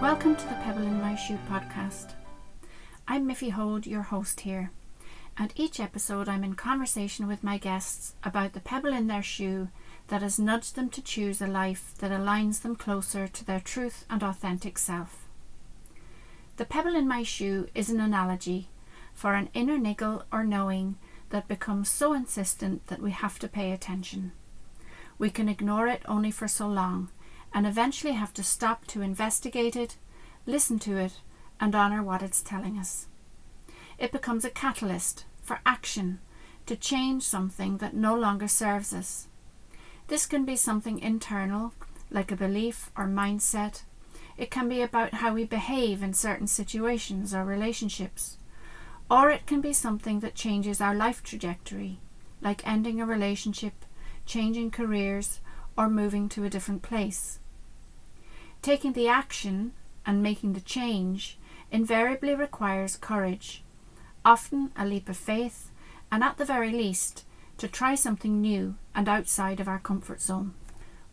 Welcome to the Pebble in My Shoe podcast. I'm Miffy Hoad, your host here, and each episode I'm in conversation with my guests about the pebble in their shoe that has nudged them to choose a life that aligns them closer to their truth and authentic self. The pebble in my shoe is an analogy for an inner niggle or knowing that becomes so insistent that we have to pay attention. We can ignore it only for so long, and eventually have to stop to investigate it, listen to it, and honour what it's telling us. It becomes a catalyst for action to change something that no longer serves us. This can be something internal, like a belief or mindset. It can be about how we behave in certain situations or relationships. Or it can be something that changes our life trajectory, like ending a relationship, changing careers, or moving to a different place. Taking the action and making the change invariably requires courage, often a leap of faith, and at the very least, to try something new and outside of our comfort zone.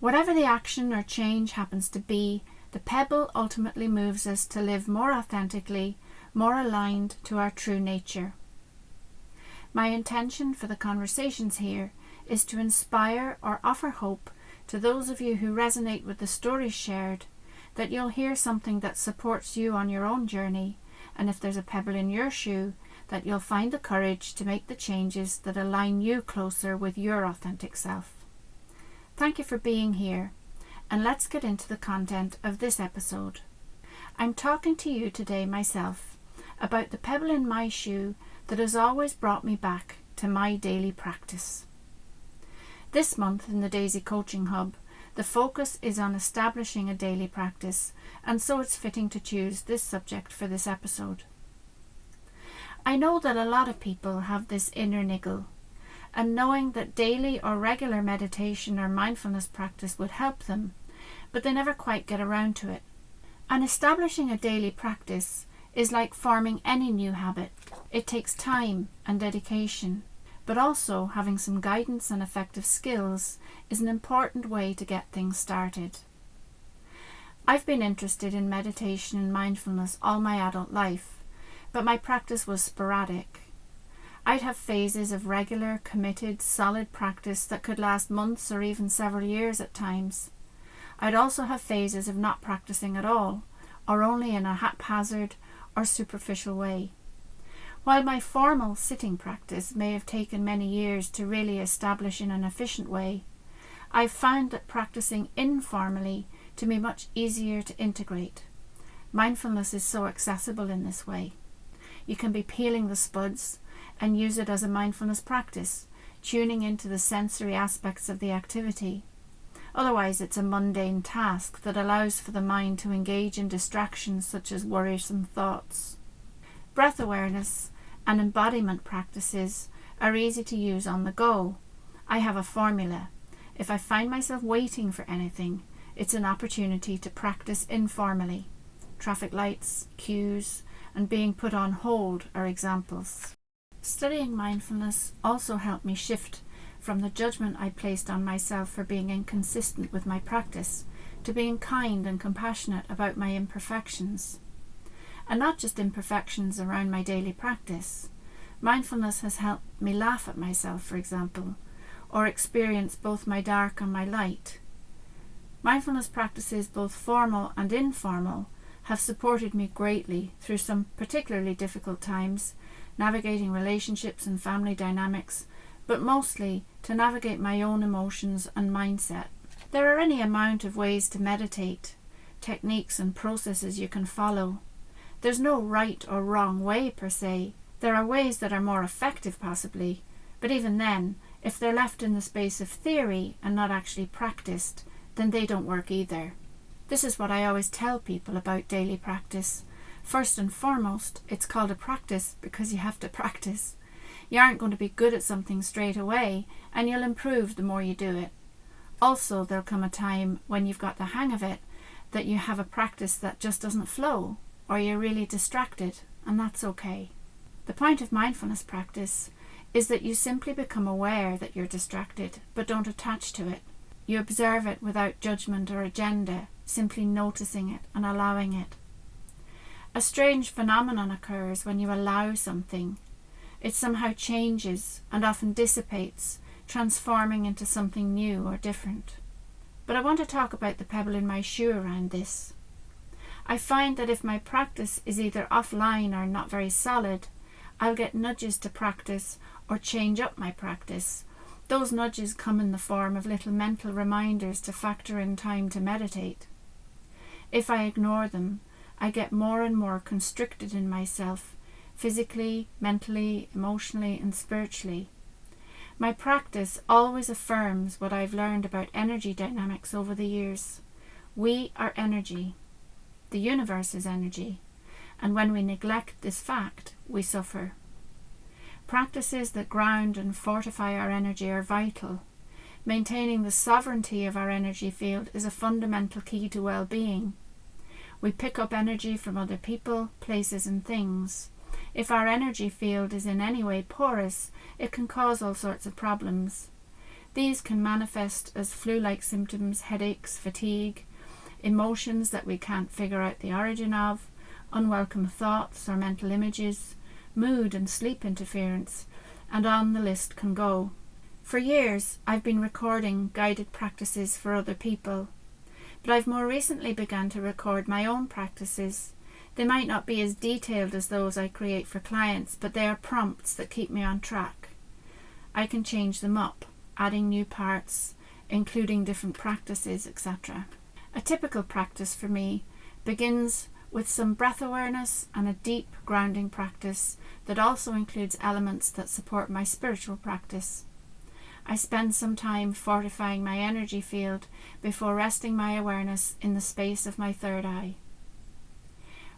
Whatever the action or change happens to be, the pebble ultimately moves us to live more authentically, more aligned to our true nature. My intention for the conversations here is to inspire or offer hope to those of you who resonate with the stories shared, that you'll hear something that supports you on your own journey, and if there's a pebble in your shoe, that you'll find the courage to make the changes that align you closer with your authentic self. Thank you for being here, and let's get into the content of this episode. I'm talking to you today myself about the pebble in my shoe that has always brought me back to my daily practice. This month in the Daisy Coaching Hub, the focus is on establishing a daily practice, and so it's fitting to choose this subject for this episode. I know that a lot of people have this inner niggle, and knowing that daily or regular meditation or mindfulness practice would help them, but they never quite get around to it. And establishing a daily practice is like forming any new habit. It takes time and dedication, but also having some guidance and effective skills is an important way to get things started. I've been interested in meditation and mindfulness all my adult life, but my practice was sporadic. I'd have phases of regular, committed, solid practice that could last months or even several years at times. I'd also have phases of not practicing at all, or only in a haphazard or superficial way. While my formal sitting practice may have taken many years to really establish in an efficient way, I've found that practicing informally to be much easier to integrate. Mindfulness is so accessible in this way. You can be peeling the spuds and use it as a mindfulness practice, tuning into the sensory aspects of the activity. Otherwise, it's a mundane task that allows for the mind to engage in distractions such as worrisome thoughts. Breath awareness and embodiment practices are easy to use on the go. I have a formula. If I find myself waiting for anything, it's an opportunity to practice informally. Traffic lights, cues, and being put on hold are examples. Studying mindfulness also helped me shift from the judgment I placed on myself for being inconsistent with my practice to being kind and compassionate about my imperfections. And not just imperfections around my daily practice. Mindfulness has helped me laugh at myself, for example, or experience both my dark and my light. Mindfulness practices, both formal and informal, have supported me greatly through some particularly difficult times, navigating relationships and family dynamics, but mostly to navigate my own emotions and mindset. There are any amount of ways to meditate, techniques and processes you can follow. There's no right or wrong way per se. There are ways that are more effective possibly, but even then, if they're left in the space of theory and not actually practiced, then they don't work either. This is what I always tell people about daily practice. First and foremost, it's called a practice because you have to practice. You aren't going to be good at something straight away, and you'll improve the more you do it. Also, there'll come a time when you've got the hang of it that you have a practice that just doesn't flow, or you're really distracted, and that's okay. The point of mindfulness practice is that you simply become aware that you're distracted, but don't attach to it. You observe it without judgment or agenda, simply noticing it and allowing it. A strange phenomenon occurs when you allow something. It somehow changes and often dissipates, transforming into something new or different. But I want to talk about the pebble in my shoe around this. I find that if my practice is either offline or not very solid, I'll get nudges to practice or change up my practice. Those nudges come in the form of little mental reminders to factor in time to meditate. If I ignore them, I get more and more constricted in myself, physically, mentally, emotionally, and spiritually. My practice always affirms what I've learned about energy dynamics over the years. We are energy. The universe is energy. And when we neglect this fact, we suffer. Practices that ground and fortify our energy are vital. Maintaining the sovereignty of our energy field is a fundamental key to well-being. We pick up energy from other people, places, and things. If our energy field is in any way porous, it can cause all sorts of problems. These can manifest as flu-like symptoms, headaches, fatigue, emotions that we can't figure out the origin of, unwelcome thoughts or mental images, mood and sleep interference, and on the list can go. For years, I've been recording guided practices for other people, but I've more recently begun to record my own practices. They might not be as detailed as those I create for clients, but they are prompts that keep me on track. I can change them up, adding new parts, including different practices, etc. A typical practice for me begins with some breath awareness and a deep grounding practice that also includes elements that support my spiritual practice. I spend some time fortifying my energy field before resting my awareness in the space of my third eye.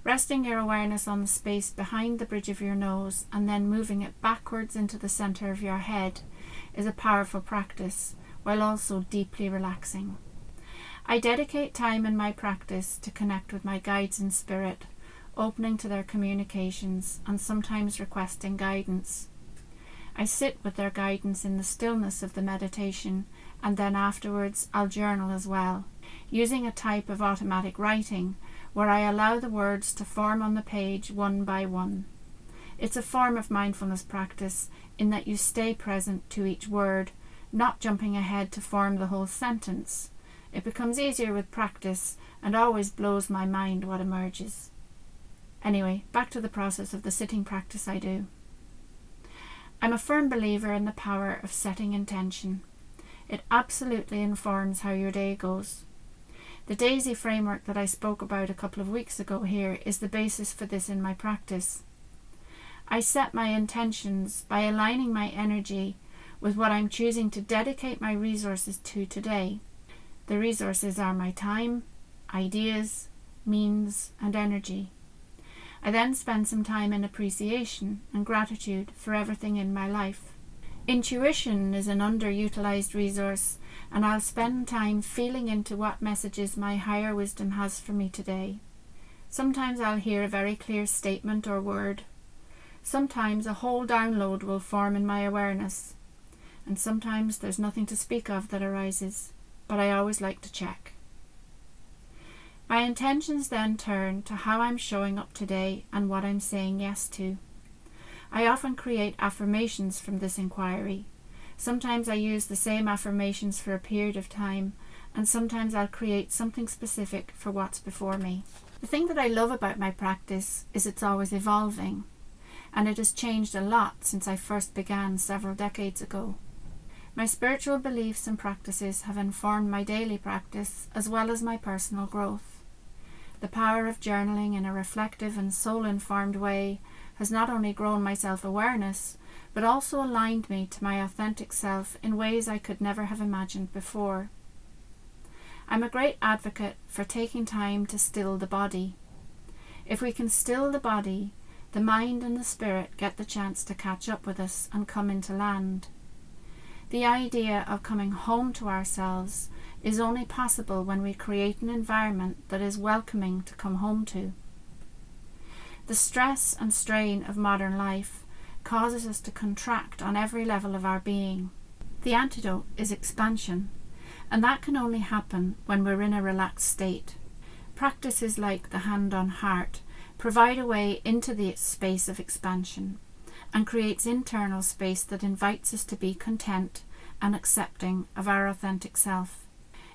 Resting your awareness on the space behind the bridge of your nose and then moving it backwards into the center of your head is a powerful practice, while also deeply relaxing. I dedicate time in my practice to connect with my guides in spirit, opening to their communications and sometimes requesting guidance. I sit with their guidance in the stillness of the meditation, and then afterwards I'll journal as well, using a type of automatic writing where I allow the words to form on the page one by one. It's a form of mindfulness practice in that you stay present to each word, not jumping ahead to form the whole sentence. It becomes easier with practice and always blows my mind what emerges. Anyway, back to the process of the sitting practice I do. I'm a firm believer in the power of setting intention. It absolutely informs how your day goes. The DAISY framework that I spoke about a couple of weeks ago here is the basis for this in my practice. I set my intentions by aligning my energy with what I'm choosing to dedicate my resources to today. The resources are my time, ideas, means, and energy. I then spend some time in appreciation and gratitude for everything in my life. Intuition is an underutilized resource, and I'll spend time feeling into what messages my higher wisdom has for me today. Sometimes I'll hear a very clear statement or word. Sometimes a whole download will form in my awareness. And sometimes there's nothing to speak of that arises, but I always like to check. My intentions then turn to how I'm showing up today and what I'm saying yes to. I often create affirmations from this inquiry. Sometimes I use the same affirmations for a period of time, and sometimes I'll create something specific for what's before me. The thing that I love about my practice is it's always evolving, and it has changed a lot since I first began several decades ago. My spiritual beliefs and practices have informed my daily practice as well as my personal growth. The power of journaling in a reflective and soul-informed way has not only grown my self-awareness, but also aligned me to my authentic self in ways I could never have imagined before. I'm a great advocate for taking time to still the body. If we can still the body, the mind and the spirit get the chance to catch up with us and come into land. The idea of coming home to ourselves is only possible when we create an environment that is welcoming to come home to. The stress and strain of modern life causes us to contract on every level of our being. The antidote is expansion, and that can only happen when we're in a relaxed state. Practices like the hand on heart provide a way into the space of expansion and creates internal space that invites us to be content and accepting of our authentic self.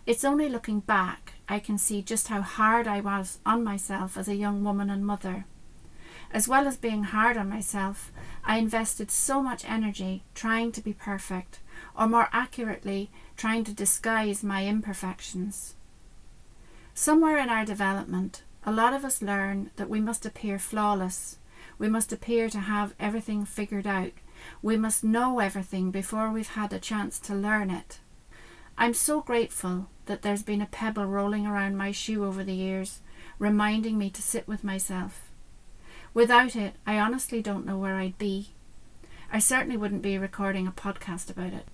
It's only looking back I can see just how hard I was on myself as a young woman and mother. As well as being hard on myself, I invested so much energy trying to be perfect, or more accurately, trying to disguise my imperfections. Somewhere in our development, a lot of us learn that we must appear flawless. We must appear to have everything figured out. We must know everything before we've had a chance to learn it. I'm so grateful that there's been a pebble rolling around my shoe over the years, reminding me to sit with myself. Without it, I honestly don't know where I'd be. I certainly wouldn't be recording a podcast about it.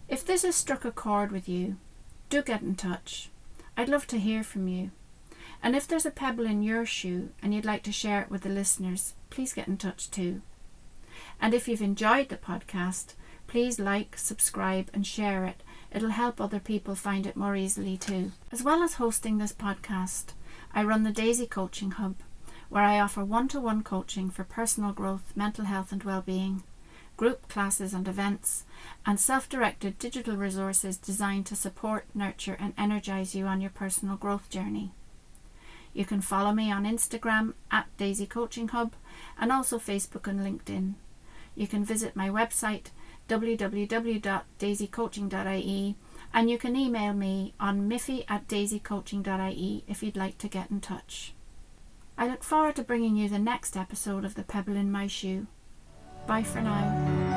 If this has struck a chord with you, do get in touch. I'd love to hear from you. And if there's a pebble in your shoe and you'd like to share it with the listeners, please get in touch too. And if you've enjoyed the podcast, please like, subscribe and share it. It'll help other people find it more easily too. As well as hosting this podcast, I run the Daisy Coaching Hub, where I offer one-to-one coaching for personal growth, mental health and well-being, group classes and events, and self-directed digital resources designed to support, nurture and energise you on your personal growth journey. You can follow me on Instagram at Daisy Coaching Hub and also Facebook and LinkedIn. You can visit my website www.daisycoaching.ie and you can email me on miffy@daisycoaching.ie if you'd like to get in touch. I look forward to bringing you the next episode of The Pebble in My Shoe. Bye for now.